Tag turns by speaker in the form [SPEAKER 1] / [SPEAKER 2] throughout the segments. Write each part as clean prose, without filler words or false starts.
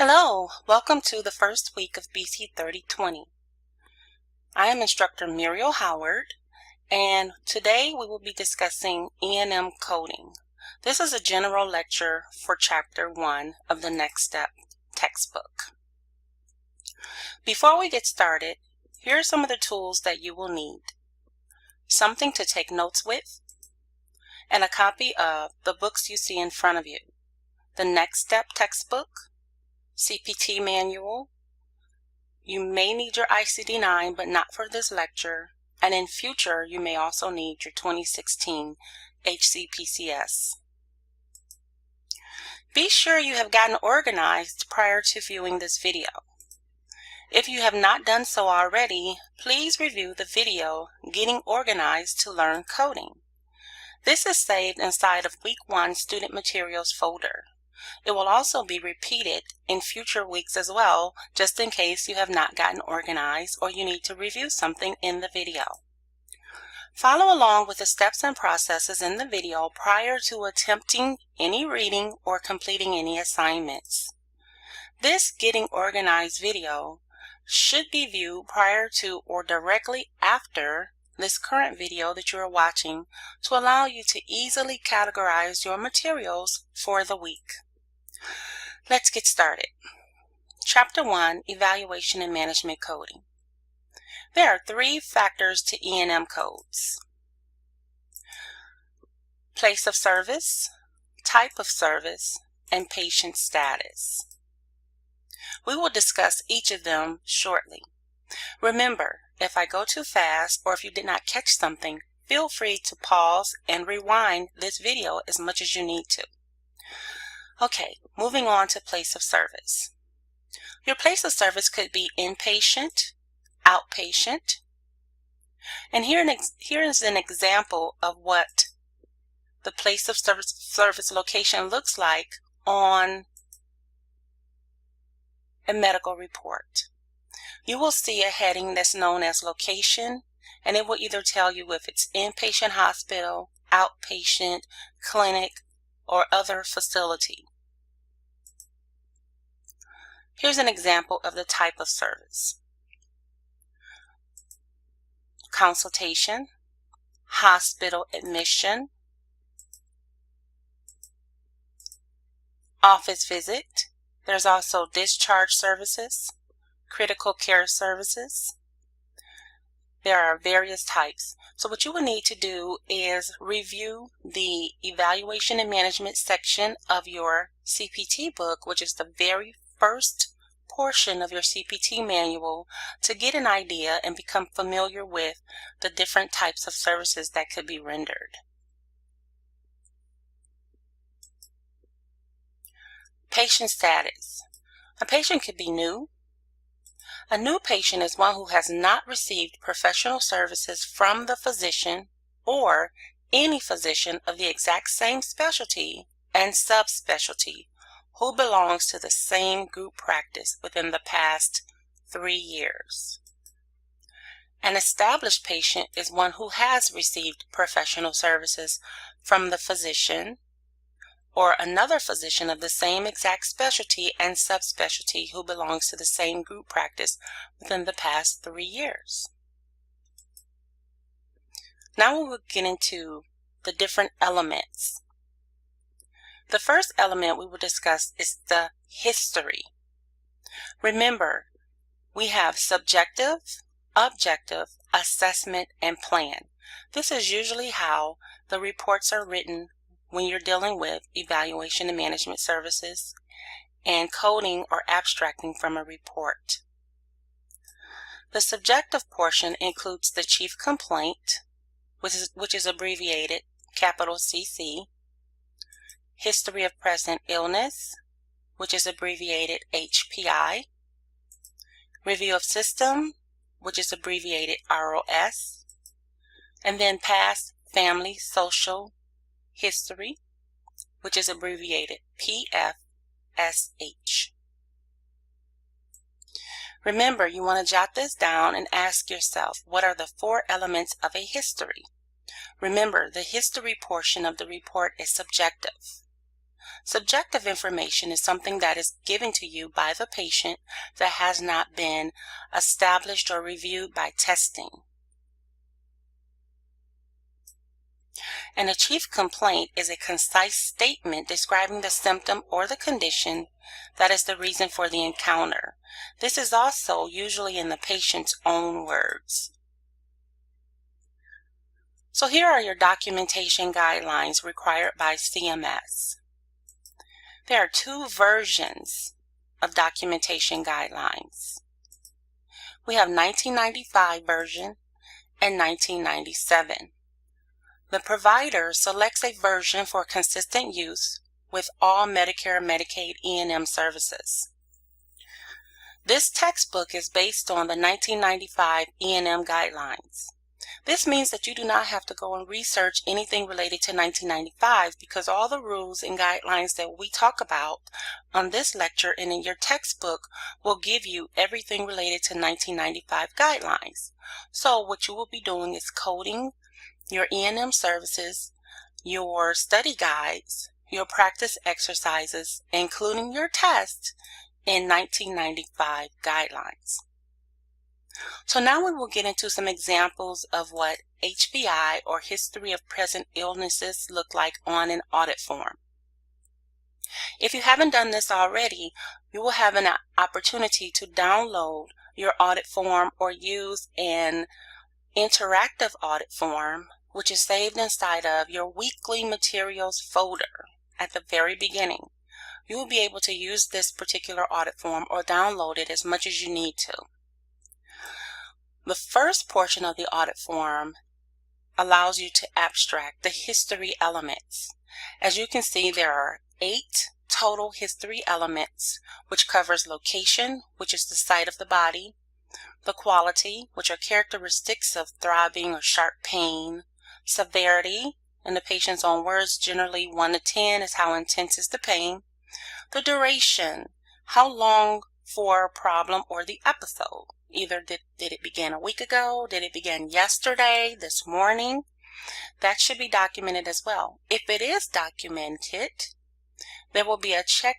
[SPEAKER 1] Hello, welcome to the first week of BC3020. I am instructor Muriel Howard, and today we will be discussing E&M coding. This is a general lecture for Chapter 1 of the Next Step textbook. Before we get started, here are some of the tools that you will need. Something to take notes with, and a copy of the books you see in front of you. The Next Step textbook, CPT manual. You may need your ICD-9, but not for this lecture, and in future you may also need your 2016 HCPCS. Be sure you have gotten organized prior to viewing this video. If you have not done so already, please review the video, Getting Organized to Learn Coding. This is saved inside of Week 1 Student Materials folder. It will also be repeated in future weeks as well, just in case you have not gotten organized or you need to review something in the video. Follow along with the steps and processes in the video prior to attempting any reading or completing any assignments. This Getting Organized video should be viewed prior to or directly after this current video that you are watching to allow you to easily categorize your materials for the week. Let's get started. Chapter 1, Evaluation and Management Coding. There are 3 factors to E&M codes: place of service, type of service, and patient status. We will discuss each of them shortly. Remember, if I go too fast or if you did not catch something, feel free to pause and rewind this video as much as you need to. Okay, moving on to place of service. Your place of service could be inpatient, outpatient, and here is an example of what the place of service location looks like on a medical report. You will see a heading that's known as location, and it will either tell you if it's inpatient hospital, outpatient, clinic, or other facility. Here's an example of the type of service: consultation, hospital admission, office visit. There's also discharge services, critical care services. There are various types. So what you will need to do is review the evaluation and management section of your CPT book, which is the very first portion of your CPT manual, to get an idea and become familiar with the different types of services that could be rendered. Patient status. A patient could be new. A new patient is one who has not received professional services from the physician or any physician of the exact same specialty and subspecialty who belongs to the same group practice within the past 3 years. An established patient is one who has received professional services from the physician or another physician of the same exact specialty and subspecialty who belongs to the same group practice within the past 3 years. Now we will get into the different elements. The first element we will discuss is the history. Remember, we have subjective, objective, assessment, and plan. This is usually how the reports are written when you're dealing with evaluation and management services and coding or abstracting from a report. The subjective portion includes the chief complaint, which is abbreviated capital CC, history of present illness, which is abbreviated HPI, review of system, which is abbreviated ROS, and then past family social history, which is abbreviated PFSH. Remember, you want to jot this down and ask yourself, what are the 4 elements of a history? Remember, the history portion of the report is subjective. Subjective information is something that is given to you by the patient that has not been established or reviewed by testing. And a chief complaint is a concise statement describing the symptom or the condition that is the reason for the encounter. This is also usually in the patient's own words. So here are your documentation guidelines required by CMS. There are two versions of documentation guidelines. We have 1995 version and 1997. The provider selects a version for consistent use with all Medicare and Medicaid E&M services. This textbook is based on the 1995 E&M guidelines. This means that you do not have to go and research anything related to 1995 because all the rules and guidelines that we talk about on this lecture and in your textbook will give you everything related to 1995 guidelines. So what you will be doing is coding your E&M services, your study guides, your practice exercises, including your tests in 1995 guidelines. So now we will get into some examples of what HPI or History of Present Illnesses look like on an audit form. If you haven't done this already, you will have an opportunity to download your audit form or use an interactive audit form, which is saved inside of your weekly materials folder at the very beginning. You will be able to use this particular audit form or download it as much as you need to. The first portion of the audit form allows you to abstract the history elements. As you can see, there are 8 total history elements, which covers location, which is the site of the body, the quality, which are characteristics of throbbing or sharp pain, severity, in the patient's own words, generally 1 to 10 is how intense is the pain, the duration, how long for a problem or the episode. Either did it begin a week ago? Did it begin yesterday, this morning? That should be documented as well. If it is documented, there will be a check.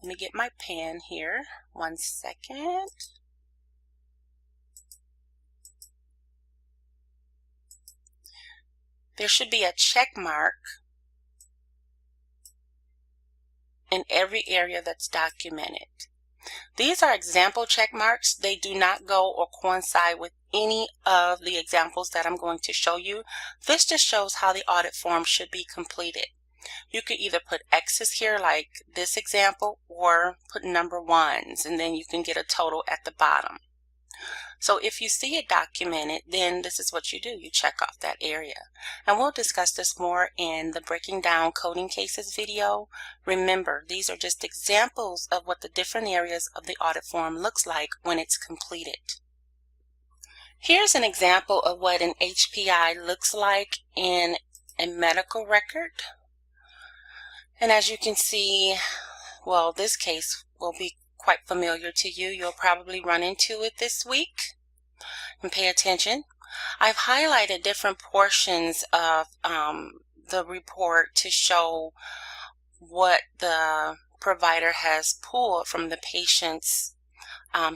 [SPEAKER 1] Let me get my pen here. 1 second. There should be a check mark in every area that's documented. These are example check marks. They do not go or coincide with any of the examples that I'm going to show you. This just shows how the audit form should be completed. You could either put X's here like this example or put number 1s, and then you can get a total at the bottom. So if you see it documented, then this is what you do. You check off that area. And we'll discuss this more in the Breaking Down Coding Cases video. Remember, these are just examples of what the different areas of the audit form looks like when it's completed. Here's an example of what an HPI looks like in a medical record. And as you can see, well, this case will be quite familiar to you. You'll probably run into it this week. And pay attention. I've highlighted different portions of the report to show what the provider has pulled from the patient's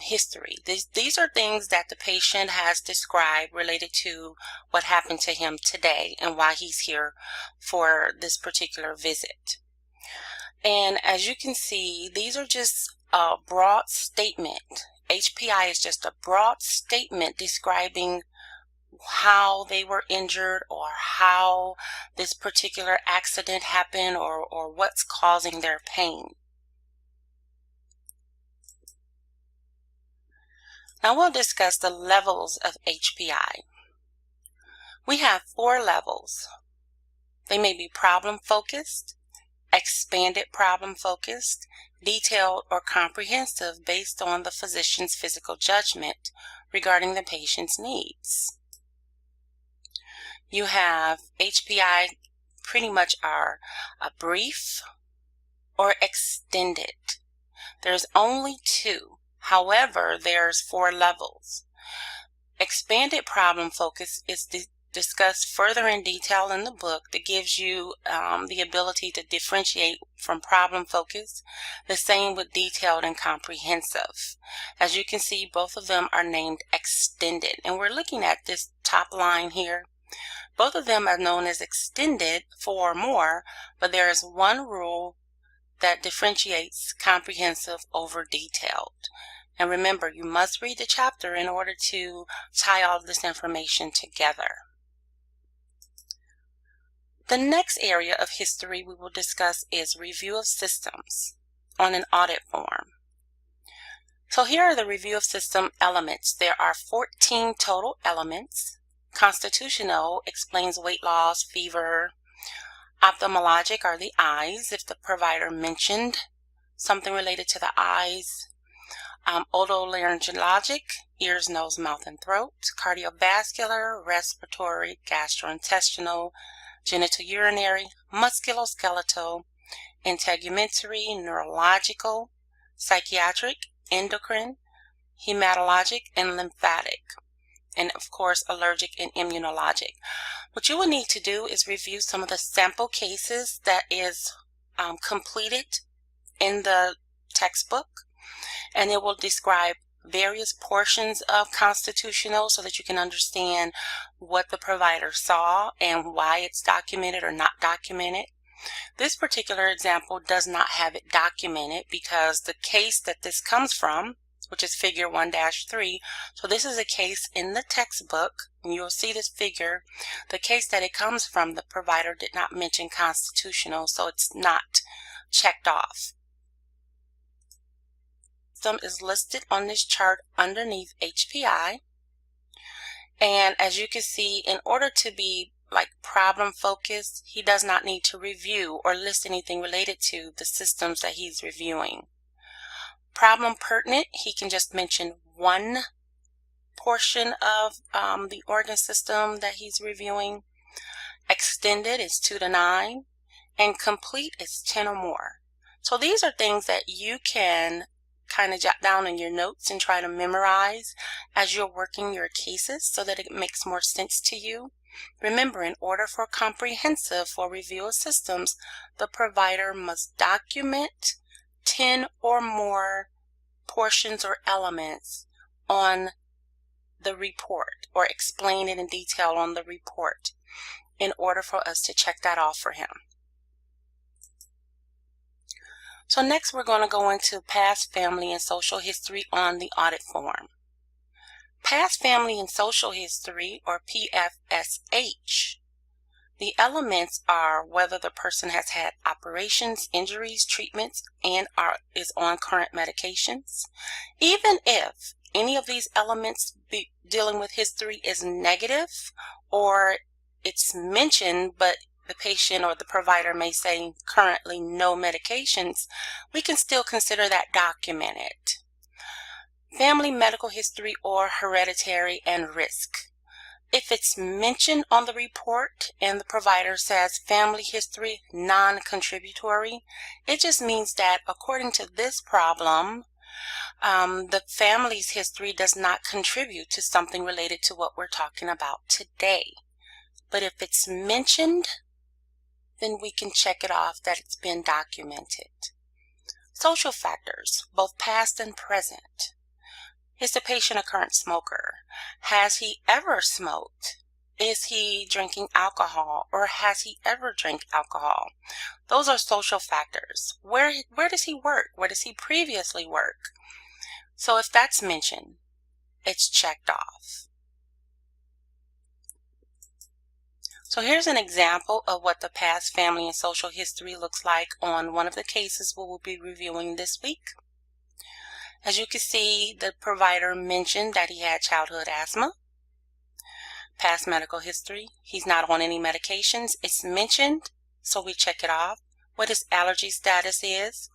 [SPEAKER 1] history. These are things that the patient has described related to what happened to him today and why he's here for this particular visit. And as you can see, these are just a broad statement. HPI is just a broad statement describing how they were injured or how this particular accident happened or what's causing their pain. Now we'll discuss the levels of HPI. We have 4 levels. They may be problem-focused, expanded problem-focused, detailed, or comprehensive based on the physician's physical judgment regarding the patient's needs. You have HPI pretty much are a brief or extended. There's only 2. However, there's 4 levels. Expanded problem focus is discussed further in detail in the book that gives you the ability to differentiate from problem focused. The same with detailed and comprehensive. As you can see, both of them are named extended, and we're looking at this top line here. Both of them are known as extended 4 or more, but there is one rule that differentiates comprehensive over detailed. And remember, you must read the chapter in order to tie all of this information together. The next area of history we will discuss is review of systems on an audit form. So here are the review of system elements. There are 14 total elements. Constitutional explains weight loss, fever. Ophthalmologic are the eyes, if the provider mentioned something related to the eyes. Otolaryngologic, ears, nose, mouth, and throat. Cardiovascular, respiratory, gastrointestinal, genitourinary, musculoskeletal, integumentary, neurological, psychiatric, endocrine, hematologic, and lymphatic. And of course, allergic and immunologic. What you will need to do is review some of the sample cases that is completed in the textbook, and it will describe various portions of constitutional so that you can understand what the provider saw and why it's documented or not documented. This particular example does not have it documented because the case that this comes from, which is figure 1-3, so this is a case in the textbook, and you'll see this figure. The case that it comes from, the provider did not mention constitutional, so it's not checked off. System is listed on this chart underneath HPI, and as you can see, in order to be like problem focused, he does not need to review or list anything related to the systems that he's reviewing. Problem pertinent, he can just mention one portion of the organ system that he's reviewing. Extended is 2 to 9, and complete is 10 or more. So these are things that you can kind of jot down in your notes and try to memorize as you're working your cases so that it makes more sense to you. Remember, in order for comprehensive for review of systems, the provider must document 10 or more portions or elements on the report, or explain it in detail on the report in order for us to check that off for him. So next we're going to go into past family and social history on the audit form. Past family and social history, or PFSH. The elements are whether the person has had operations, injuries, treatments, and is on current medications. Even if any of these elements dealing with history is negative, or it's mentioned but the patient or the provider may say currently no medications, we can still consider that documented. Family medical history or hereditary and risk. If it's mentioned on the report and the provider says family history non-contributory, it just means that according to this problem, the family's history does not contribute to something related to what we're talking about today. But if it's mentioned, then we can check it off that it's been documented. Social factors, both past and present. Is the patient a current smoker? Has he ever smoked? Is he drinking alcohol, or has he ever drank alcohol? Those are social factors. Where does he work? Where does he previously work? So if that's mentioned, it's checked off. So here's an example of what the past family and social history looks like on one of the cases we will be reviewing this week. As you can see, the provider mentioned that he had childhood asthma. Past medical history, he's not on any medications. It's mentioned, so we check it off. What his allergy status is.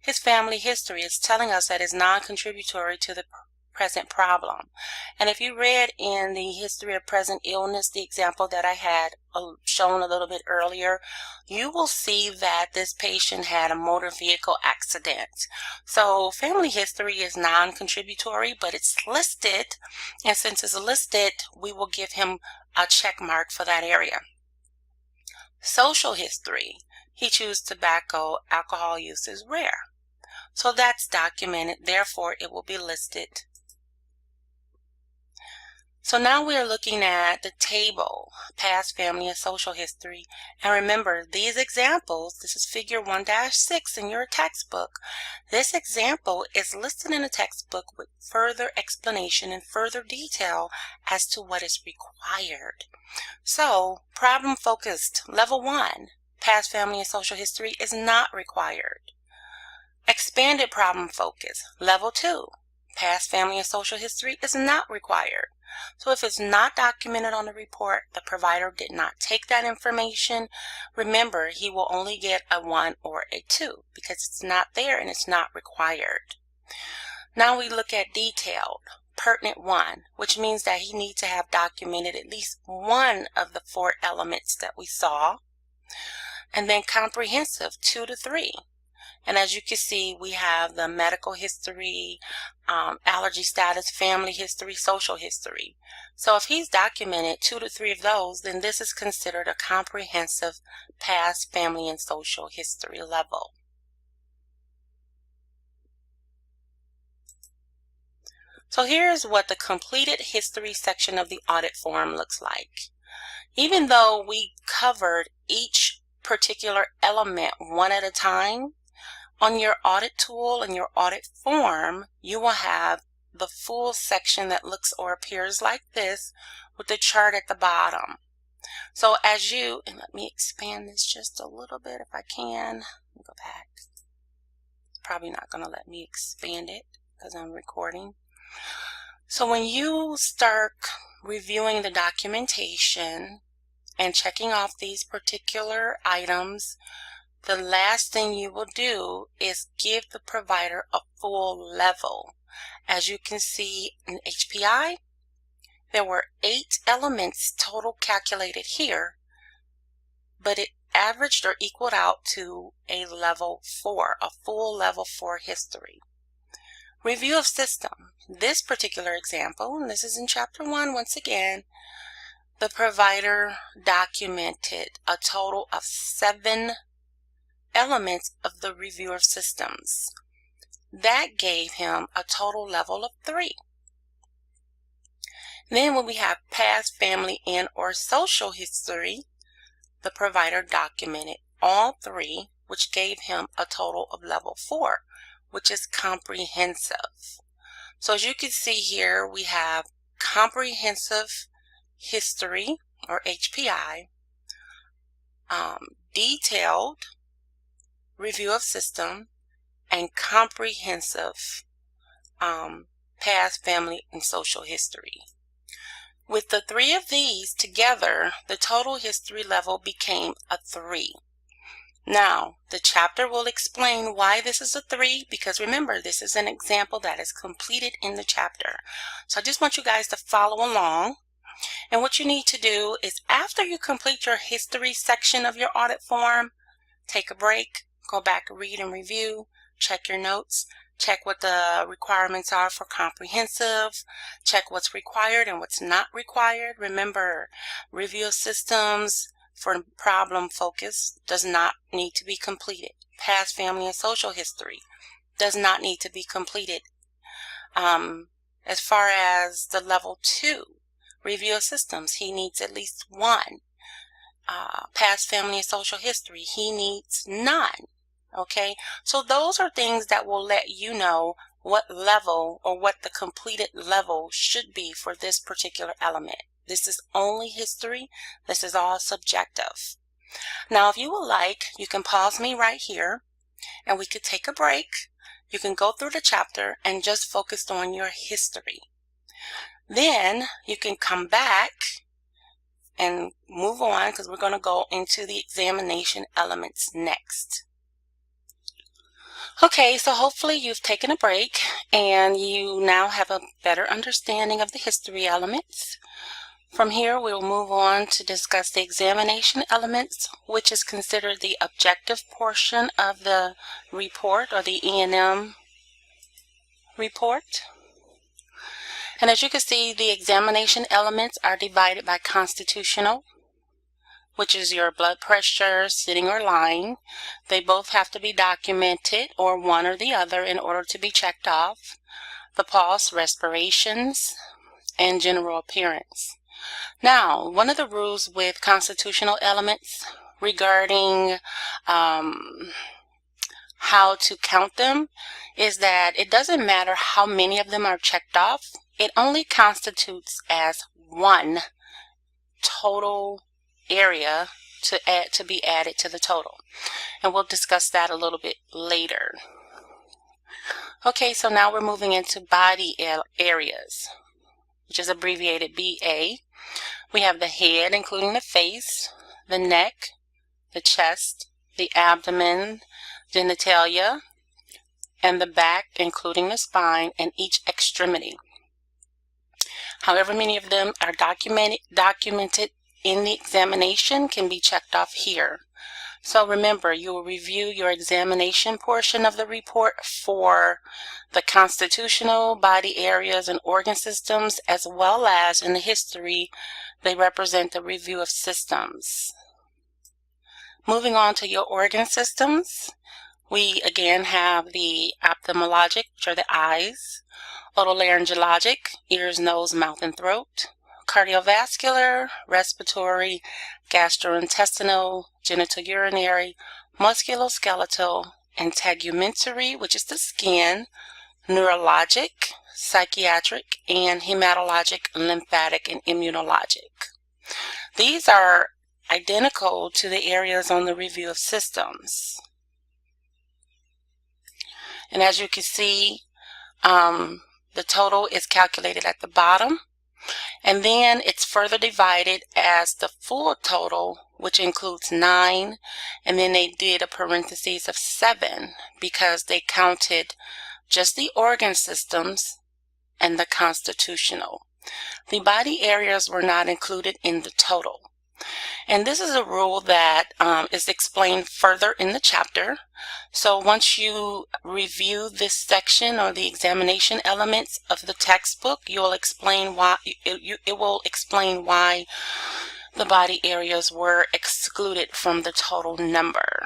[SPEAKER 1] His family history is telling us that it's non-contributory to the present problem. And if you read in the history of present illness, the example that I had shown a little bit earlier, you will see that this patient had a motor vehicle accident. So family history is non-contributory, but it's listed, and since it's listed, we will give him a check mark for that area. Social history, he chose tobacco, alcohol use is rare. So that's documented, therefore it will be listed. So now we are looking at the table, past, family, and social history. And remember, these examples, this is figure 1-6 in your textbook. This example is listed in the textbook with further explanation and further detail as to what is required. So, problem-focused, level 1, past, family, and social history is not required. Expanded problem focus, level 2, past, family, and social history is not required. So if it's not documented on the report, the provider did not take that information. Remember, he will only get a 1 or a 2 because it's not there and it's not required. Now we look at detailed, pertinent 1, which means that he needs to have documented at least one of the 4 elements that we saw. And then comprehensive, 2 to 3. And as you can see, we have the medical history, allergy status, family history, social history. So if he's documented 2 to 3 of those, then this is considered a comprehensive past, family, and social history level. So here's what the completed history section of the audit form looks like. Even though we covered each particular element one at a time, on your audit tool and your audit form, you will have the full section that looks or appears like this with the chart at the bottom. So as you, and let me expand this just a little bit if I can. Let me go back. It's probably not going to let me expand it because I'm recording. So when you start reviewing the documentation and checking off these particular items, the last thing you will do is give the provider a full level. As you can see in HPI, there were 8 elements total calculated here, but it averaged or equaled out to a level 4, a full level 4 history. Review of system. This particular example, and this is in chapter 1 once again, the provider documented a total of 7 elements of the review of systems. That gave him a total level of 3. Then when we have past, family, and or social history, the provider documented all 3, which gave him a total of level 4, which is comprehensive. So as you can see here, we have comprehensive history or HPI, detailed review of system, and comprehensive past, family, and social history. With the 3 of these together, the total history level became a 3. Now, the chapter will explain why this is a 3, because remember, this is an example that is completed in the chapter. So I just want you guys to follow along. And what you need to do is after you complete your history section of your audit form, take a break, go back, read and review, check your notes, check what the requirements are for comprehensive, check what's required and what's not required. Remember, review of systems for problem focus does not need to be completed. Past, family, and social history does not need to be completed. As far as the level 2, review of systems, he needs at least 1. Past, family, and social history, he needs none. Okay, so those are things that will let you know what level or what the completed level should be for this particular element. This is only history. This is all subjective. Now, if you would like, you can pause me right here and we could take a break. You can go through the chapter and just focus on your history. Then you can come back and move on because we're going to go into the examination elements next. Okay, so hopefully you've taken a break and you now have a better understanding of the history elements. From here, we'll move on to discuss the examination elements, which is considered the objective portion of the report or the E&M report. And as you can see, the examination elements are divided by constitutional, which is your blood pressure, sitting or lying. They both have to be documented, or one or the other, in order to be checked off. The pulse, respirations, and general appearance. Now, one of the rules with constitutional elements regarding how to count them is that it doesn't matter how many of them are checked off. It only constitutes as one total area to be added to the total. And we'll discuss that a little bit later. Okay, so now we're moving into body areas, which is abbreviated BA. We have the head, including the face, the neck, the chest, the abdomen, genitalia, and the back, including the spine and each extremity. However many of them are documented in the examination can be checked off here. So remember, you will review your examination portion of the report for the constitutional, body areas, and organ systems, as well as in the history, they represent the review of systems. Moving on to your organ systems, we again have the ophthalmologic, which are the eyes, otolaryngologic, ears, nose, mouth, and throat, cardiovascular, respiratory, gastrointestinal, genitourinary, musculoskeletal, integumentary, which is the skin, neurologic, psychiatric, and hematologic, lymphatic, and immunologic. These are identical to the areas on the review of systems. And as you can see, the total is calculated at the bottom. And then it's further divided as the full total, which includes 9, and then they did a parenthesis of 7 because they counted just the organ systems and the constitutional. The body areas were not included in the total. And this is a rule that is explained further in the chapter. So once you review this section or the examination elements of the textbook, you'll explain why it will explain why the body areas were excluded from the total number.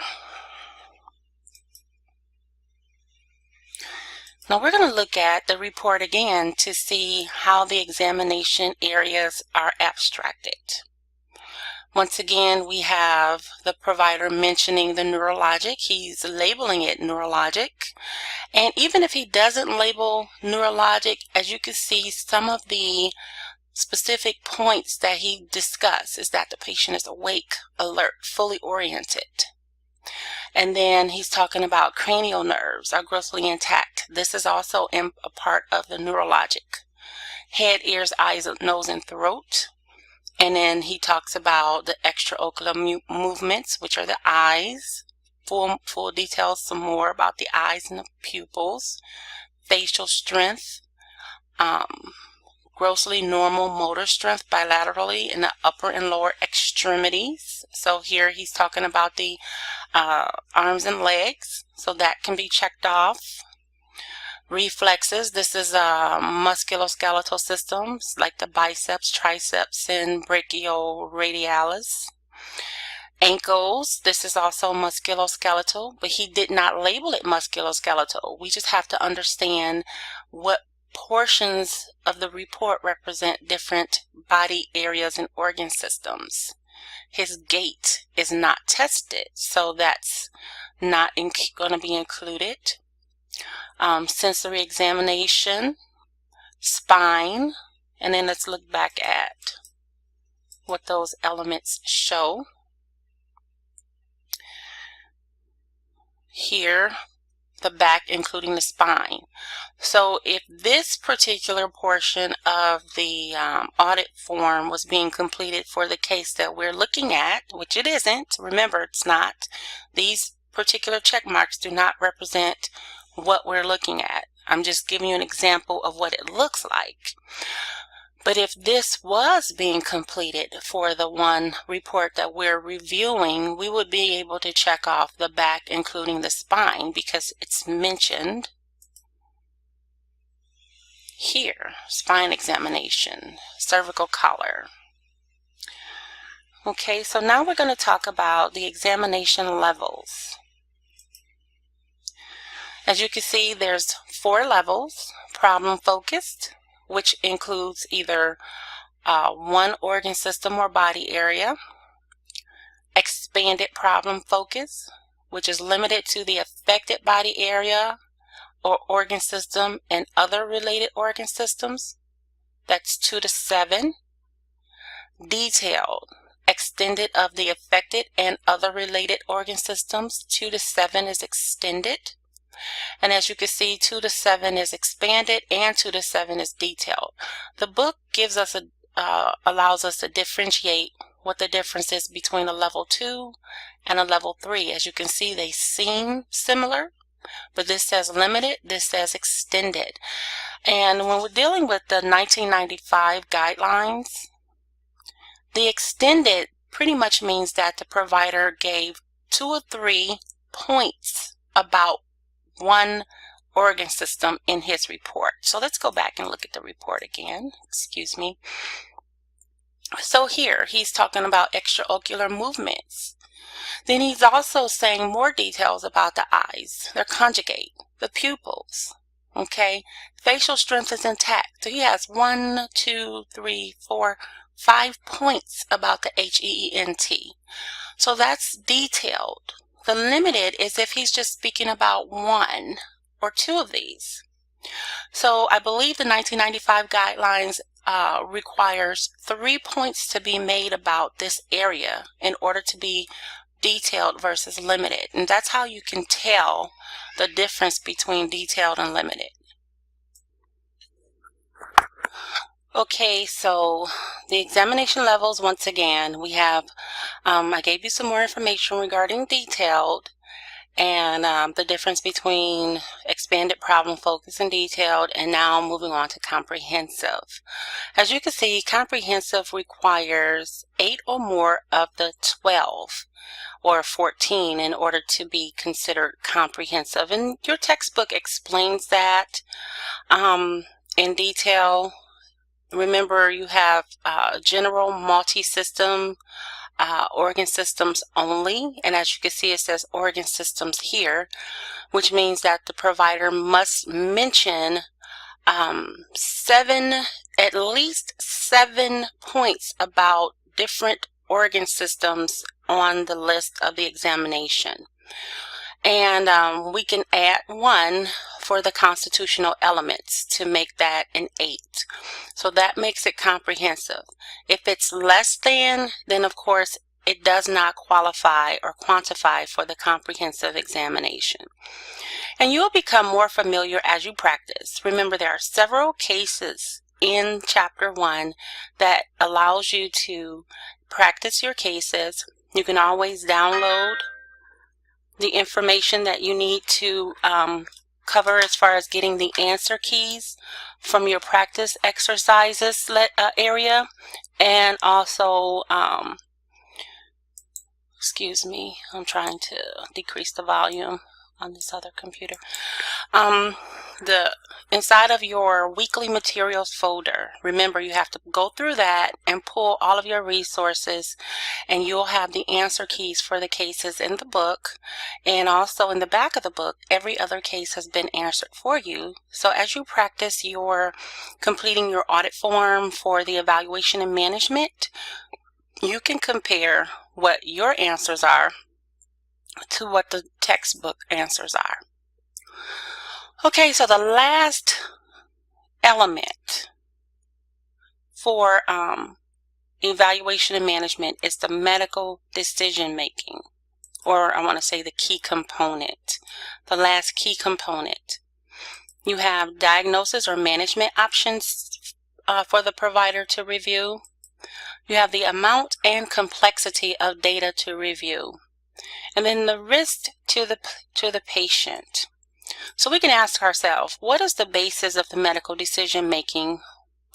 [SPEAKER 1] Now we're going to look at the report again to see how the examination areas are abstracted. Once again, we have the provider mentioning the neurologic. He's labeling it neurologic. And even if he doesn't label neurologic, as you can see, some of the specific points that he discussed is that the patient is awake, alert, fully oriented. And then he's talking about cranial nerves are grossly intact. This is also a part of the neurologic. Head, ears, eyes, nose, and throat. And then he talks about the extraocular movements, which are the eyes. Full details, some more about the eyes and the pupils. Facial strength. Grossly normal motor strength bilaterally in the upper and lower extremities. So here he's talking about the arms and legs. So that can be checked off. Reflexes, this is musculoskeletal systems like the biceps, triceps, and brachioradialis. Ankles, this is also musculoskeletal, but he did not label it musculoskeletal. We just have to understand what portions of the report represent different body areas and organ systems. His gait is not tested, so that's not going to be included. Sensory examination, spine, and then let's look back at what those elements show. Here, the back including the spine. So if this particular portion of the audit form was being completed for the case that we're looking at, which it isn't, remember it's not, these particular check marks do not represent what we're looking at. I'm just giving you an example of what it looks like. But if this was being completed for the one report that we're reviewing, we would be able to check off the back, including the spine, because it's mentioned. Here, spine examination, cervical collar. Okay, so now we're going to talk about the examination levels. As you can see, there's 4 levels: problem focused, which includes either one organ system or body area; expanded problem focus, which is limited to the affected body area or organ system and other related organ systems. That's 2 to 7. Detailed, extended of the affected and other related organ systems. 2 to 7 is extended. And as you can see, 2 to 7 is expanded and 2 to 7 is detailed. The book gives us allows us to differentiate what the difference is between a level 2 and a level 3. As you can see, they seem similar, but this says limited, this says extended. And when we're dealing with the 1995 guidelines, the extended pretty much means that the provider gave 2 or 3 points about one organ system in his report. So let's go back and look at the report again. Excuse me. So here he's talking about extraocular movements. Then he's also saying more details about the eyes, their conjugate, the pupils. Okay, facial strength is intact. So he has 1, 2, 3, 4, 5 points about the HEENT. So that's detailed. The limited is if he's just speaking about 1 or 2 of these. So I believe the 1995 guidelines requires 3 points to be made about this area in order to be detailed versus limited. And that's how you can tell the difference between detailed and limited. Okay, so the examination levels, once again, we have, I gave you some more information regarding detailed and the difference between expanded, problem focused, and detailed, and now moving on to comprehensive. As you can see, comprehensive requires 8 or more of the 12 or 14 in order to be considered comprehensive. And your textbook explains that in detail. Remember, you have general, multi-system, organ systems only, and as you can see, it says organ systems here, which means that the provider must mention at least 7 points about different organ systems on the list of the examination. And we can add 1 for the constitutional elements to make that an 8. So that makes it comprehensive. If it's less than, then of course it does not qualify or quantify for the comprehensive examination. And you'll become more familiar as you practice. Remember, there are several cases in Chapter 1 that allows you to practice your cases. You can always download the information that you need to cover as far as getting the answer keys from your practice exercises area, and also excuse me, I'm trying to decrease the volume on this other computer. The inside of your weekly materials folder, remember, you have to go through that and pull all of your resources, and you'll have the answer keys for the cases in the book. And also in the back of the book, every other case has been answered for you. So as you practice your completing your audit form for the evaluation and management, you can compare what your answers are to what the textbook answers are. Okay, so the last element for evaluation and management is the medical decision making, or I want to say the key component, the last key component. You have diagnosis or management options for the provider to review. You have the amount and complexity of data to review, and then the risk to the patient. So we can ask ourselves, what is the basis of the medical decision making,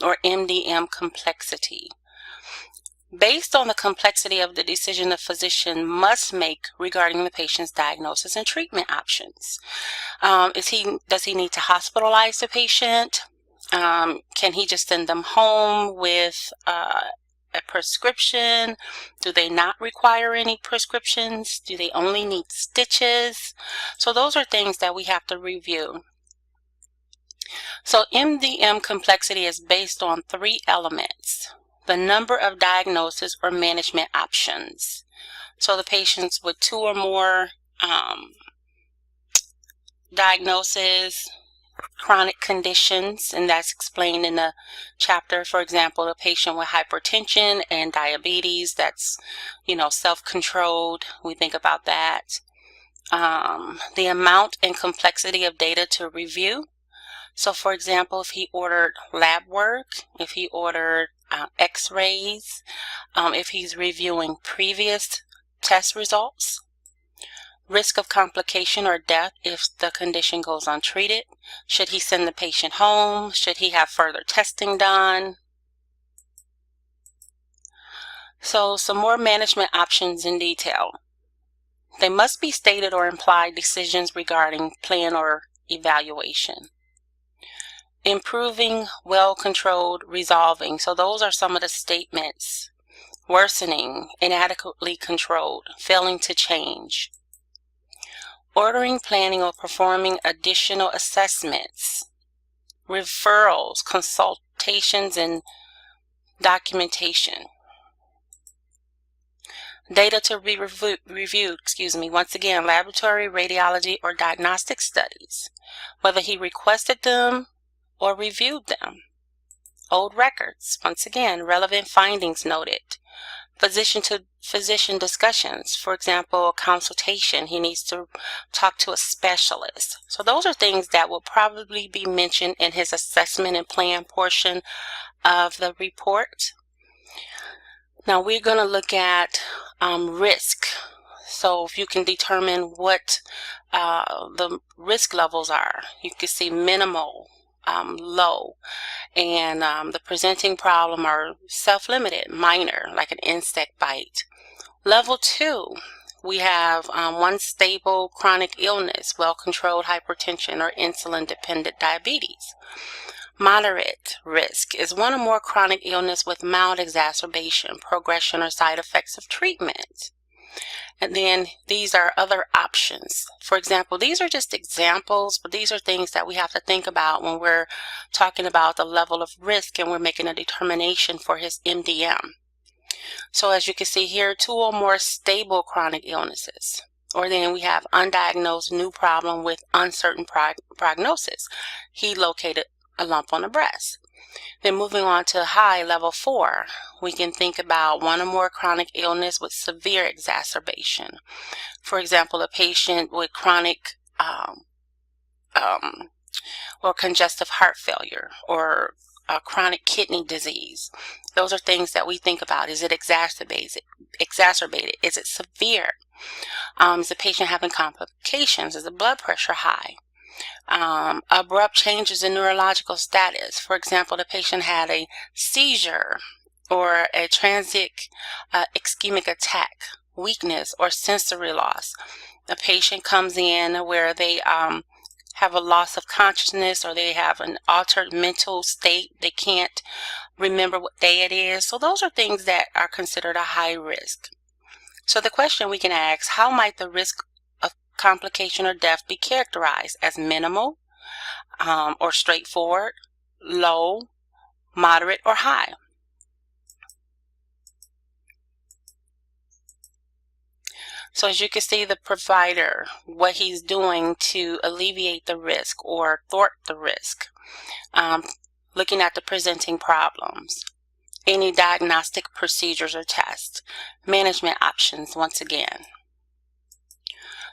[SPEAKER 1] or MDM complexity? Based on the complexity of the decision the physician must make regarding the patient's diagnosis and treatment options. Does he need to hospitalize the patient? Can he just send them home with a prescription? Do they not require any prescriptions? Do they only need stitches? So those are things that we have to review. So MDM complexity is based on 3 elements: the number of diagnosis or management options. So the patients with 2 or more diagnoses, chronic conditions, and that's explained in the chapter. For example, a patient with hypertension and diabetes, that's, self-controlled. We think about that. The amount and complexity of data to review. So for example, if he ordered lab work, if he ordered x-rays, if he's reviewing previous test results, risk of complication or death if the condition goes untreated, should he send the patient home, should he have further testing done. So some more management options in detail. They must be stated or implied decisions regarding plan or evaluation. Improving, well-controlled, resolving. So those are some of the statements. Worsening, inadequately controlled, failing to change. Ordering, planning, or performing additional assessments. Referrals, consultations, and documentation. Data to be reviewed, once again, laboratory, radiology, or diagnostic studies, whether he requested them or reviewed them. Old records, once again, relevant findings noted. Physician to physician discussions, for example, consultation, he needs to talk to a specialist. So those are things that will probably be mentioned in his assessment and plan portion of the report. Now we're going to look at risk. So if you can determine what the risk levels are, you can see minimal, low, and the presenting problem are self-limited, minor, like an insect bite. Level 2, we have 1 stable chronic illness, well-controlled hypertension or insulin-dependent diabetes. Moderate risk is 1 or more chronic illness with mild exacerbation, progression, or side effects of treatment. And then these are other options. For example, these are just examples, but these are things that we have to think about when we're talking about the level of risk and we're making a determination for his MDM. So as you can see here, 2 or more stable chronic illnesses. Or then we have undiagnosed new problem with uncertain prognosis. He located a lump on the breast. Then moving on to high, level 4, we can think about 1 or more chronic illness with severe exacerbation. For example, a patient with chronic or congestive heart failure or chronic kidney disease. Those are things that we think about. Is it exacerbated? Is it severe? Is the patient having complications? Is the blood pressure high? Abrupt changes in neurological status. For example, the patient had a seizure or a transient ischemic attack, weakness, or sensory loss. The patient comes in where they have a loss of consciousness or they have an altered mental state. They can't remember what day it is. So those are things that are considered a high risk. So the question we can ask, how might the risk of complication or death be characterized as minimal or straightforward, low, moderate, or high? So as you can see, the provider, what he's doing to alleviate the risk or thwart the risk, looking at the presenting problems, any diagnostic procedures or tests, management options once again.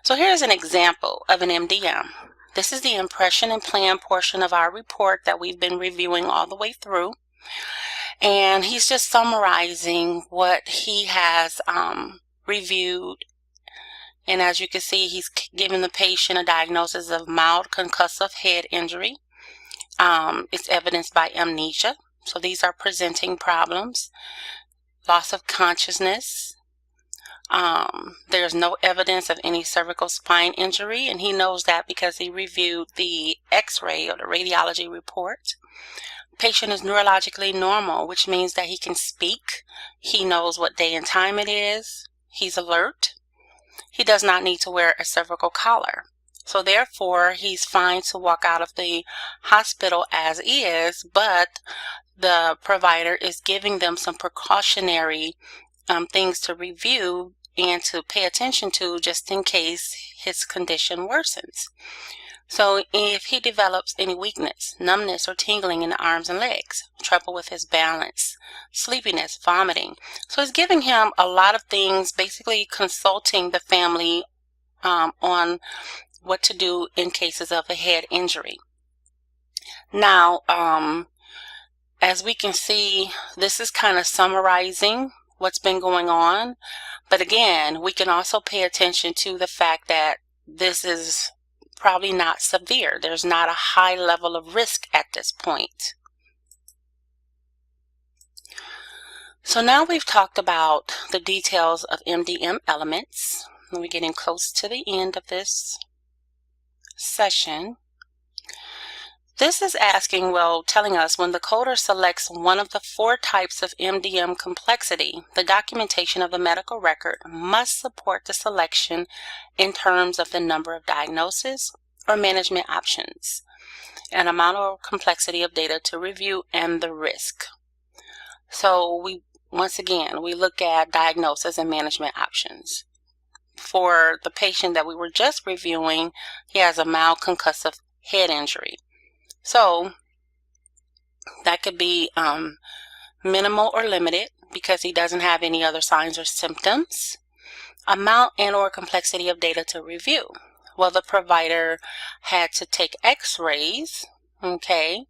[SPEAKER 1] So here's an example of an MDM. This is the impression and plan portion of our report that we've been reviewing all the way through. And he's just summarizing what he has reviewed. And as you can see, he's giving the patient a diagnosis of mild concussive head injury. It's evidenced by amnesia. So these are presenting problems. Loss of consciousness. There's no evidence of any cervical spine injury, and he knows that because he reviewed the x-ray or the radiology report. Patient is neurologically normal, which means that he can speak. He knows what day and time it is. He's alert. He does not need to wear a cervical collar. So therefore, he's fine to walk out of the hospital as is, but the provider is giving them some precautionary things to review and to pay attention to just in case his condition worsens. So if he develops any weakness, numbness, or tingling in the arms and legs, trouble with his balance, sleepiness, vomiting. So it's giving him a lot of things, basically consulting the family on what to do in cases of a head injury. Now, as we can see, this is kind of summarizing what's been going on. But again, we can also pay attention to the fact that this is probably not severe. There's not a high level of risk at this point. So now we've talked about the details of MDM elements. And we're getting close to the end of this session. This is asking, well, telling us when the coder selects one of the 4 types of MDM complexity, the documentation of the medical record must support the selection in terms of the number of diagnoses or management options, an amount or complexity of data to review, and the risk. So once again, we look at diagnosis and management options. For the patient that we were just reviewing, he has a mild concussive head injury. So that could be minimal or limited because he doesn't have any other signs or symptoms. Amount and or complexity of data to review. Well, the provider had to take x-rays, okay,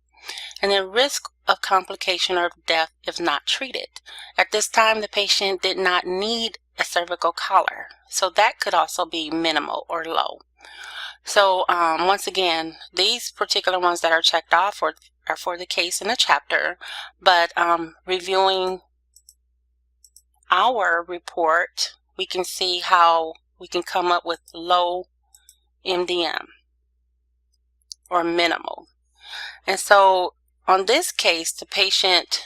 [SPEAKER 1] and then risk of complication or death if not treated. At this time, the patient did not need a cervical collar, so that could also be minimal or low. So once again, these particular ones that are checked off are for the case in the chapter, but reviewing our report, we can see how we can come up with low MDM or minimal. And so on this case, the patient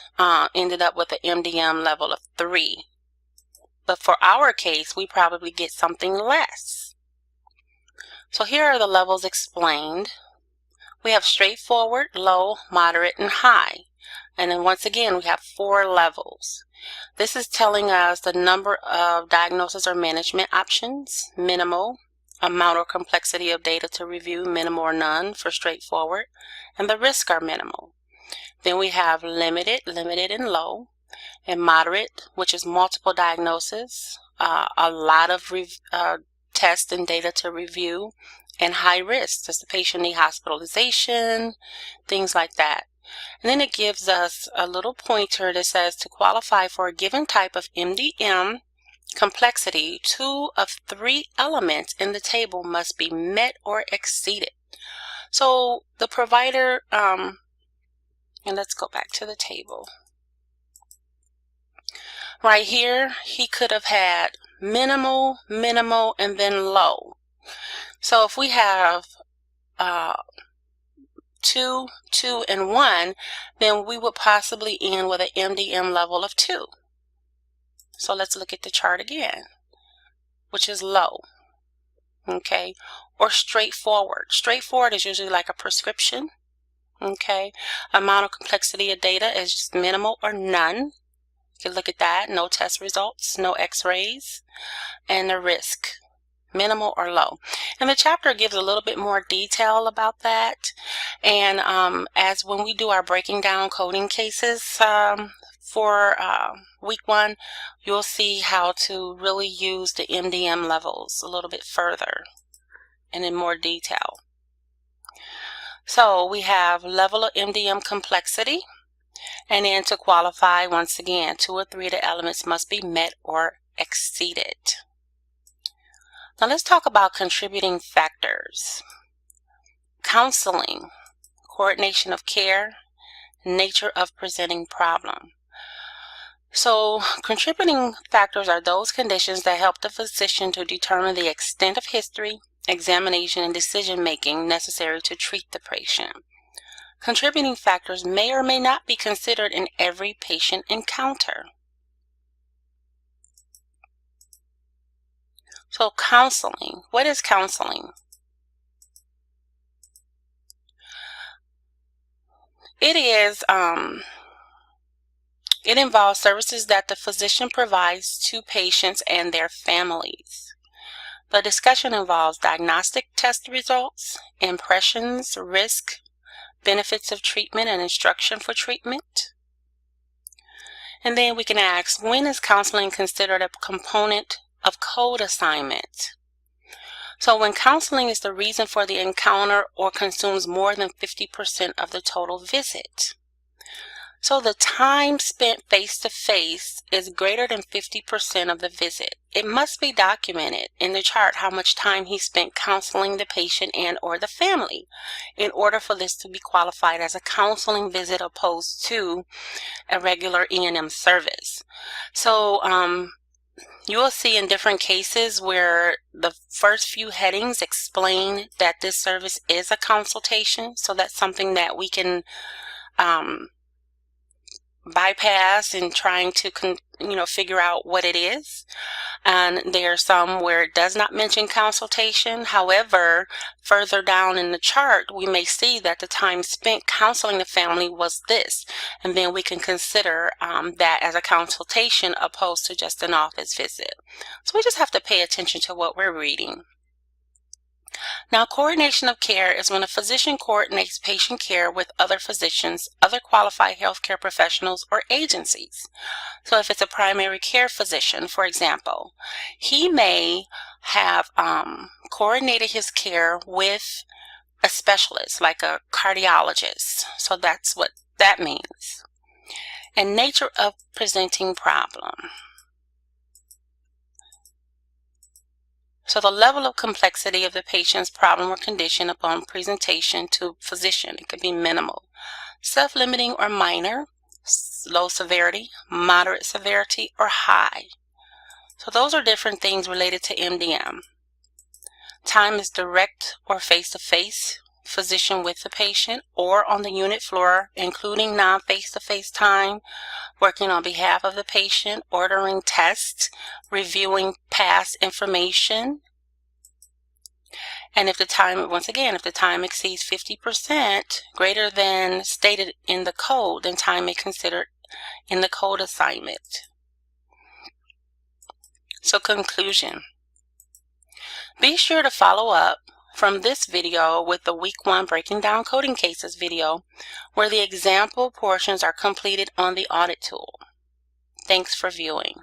[SPEAKER 1] ended up with an MDM level of 3. But for our case, we probably get something less. So here are the levels explained. We have straightforward, low, moderate, and high. And then once again, we have 4 levels. This is telling us the number of diagnosis or management options, minimal, amount or complexity of data to review, minimal or none for straightforward, and the risk are minimal. Then we have limited, limited and low, and moderate, which is multiple diagnosis, a lot of tests and data to review, and high risk. Does the patient need hospitalization? Things like that. And then it gives us a little pointer that says to qualify for a given type of MDM complexity, 2 of 3 elements in the table must be met or exceeded. So the provider, and let's go back to the table. Right here, he could have had minimal, minimal, and then low. So if we have 2, 2, and 1, then we would possibly end with an MDM level of 2. So let's look at the chart again, which is low, okay, or straightforward. Straightforward is usually like a prescription, okay. Amount of complexity of data is just minimal or none. You can look at that, no test results, no x-rays, and the risk, minimal or low. And the chapter gives a little bit more detail about that. And as when we do our breaking down coding cases for week 1, you'll see how to really use the MDM levels a little bit further and in more detail. So we have level of MDM complexity. And then to qualify, once again, 2 or 3 of the elements must be met or exceeded. Now let's talk about contributing factors. Counseling, coordination of care, nature of presenting problem. So, contributing factors are those conditions that help the physician to determine the extent of history, examination, and decision-making necessary to treat the patient. Contributing factors may or may not be considered in every patient encounter. So, counseling. What is counseling? It involves services that the physician provides to patients and their families. The discussion involves diagnostic test results, impressions, risk, benefits of treatment, and instruction for treatment. And then we can ask, when is counseling considered a component of code assignment? So when counseling is the reason for the encounter or consumes more than 50% of the total visit. So the time spent face-to-face is greater than 50% of the visit. It must be documented in the chart how much time he spent counseling the patient and or the family in order for this to be qualified as a counseling visit opposed to a regular E&M service. So you will see in different cases where the first few headings explain that this service is a consultation. So that's something that we can bypass in trying to figure out what it is. And there are some where it does not mention consultation. However, further down in the chart we may see that the time spent counseling the family was this, and then we can consider that as a consultation opposed to just an office visit. So we just have to pay attention to what we're reading. Now, coordination of care is when a physician coordinates patient care with other physicians, other qualified healthcare professionals, or agencies. So if it's a primary care physician, for example, he may have coordinated his care with a specialist, like a cardiologist. So that's what that means. And nature of presenting problem. So the level of complexity of the patient's problem or condition upon presentation to physician, it could be minimal, self-limiting or minor, low severity, moderate severity, or high. So those are different things related to MDM. Time is direct or face-to-face, physician with the patient, or on the unit floor, including non-face-to-face time, working on behalf of the patient, ordering tests, reviewing past information. And if the time, once again, if the time exceeds 50%, greater than stated in the code, then time is considered in the code assignment. So conclusion. Be sure to follow up from this video with the week 1 breaking down coding cases video, where the example portions are completed on the audit tool. Thanks for viewing.